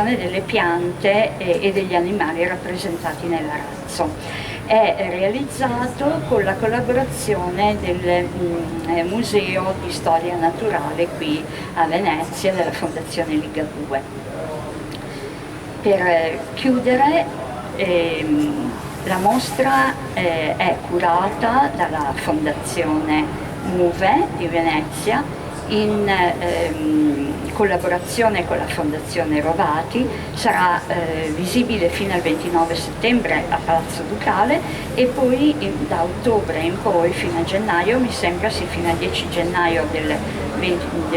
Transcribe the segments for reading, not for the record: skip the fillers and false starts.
delle piante e degli animali rappresentati nell'arazzo. È realizzato con la collaborazione del Museo di Storia Naturale qui a Venezia della Fondazione Ligabue. Per chiudere, la mostra è curata dalla Fondazione MUVE di Venezia in collaborazione con la Fondazione Rovati. Sarà visibile fino al 29 settembre a Palazzo Ducale e poi da ottobre in poi fino a gennaio, mi sembra sì, fino al 10 gennaio del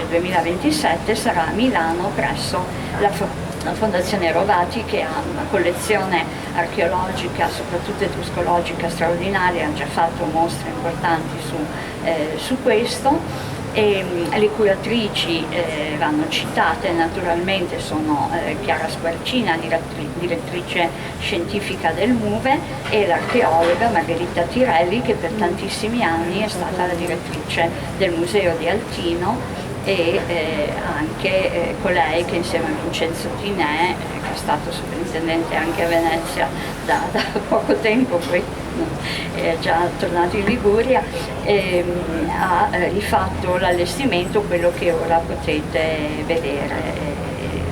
2027 sarà a Milano presso la Fondazione Rovati, che ha una collezione archeologica, soprattutto etruscologica, straordinaria, ha già fatto mostre importanti su questo. E le curatrici vanno citate naturalmente, sono Chiara Squarcina, direttrice scientifica del MUVE, e l'archeologa Margherita Tirelli, che per tantissimi anni è stata la direttrice del Museo di Altino, e anche colei che insieme a Vincenzo Tinè, che è stato sovrintendente anche a Venezia da poco tempo, poi è già tornato in Liguria, ha rifatto l'allestimento, quello che ora potete vedere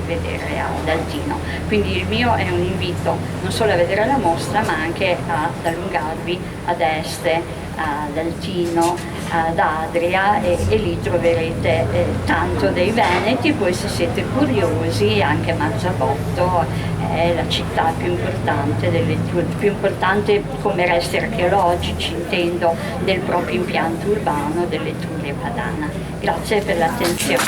ad Altino. Quindi il mio è un invito non solo a vedere la mostra, ma anche ad allungarvi ad Este, ad Altino, ad Adria, e lì troverete tanto dei Veneti. Poi se siete curiosi anche Marzabotto è la città più importante come resti archeologici, intendo, del proprio impianto urbano dell'Etruria Padana. Grazie per l'attenzione.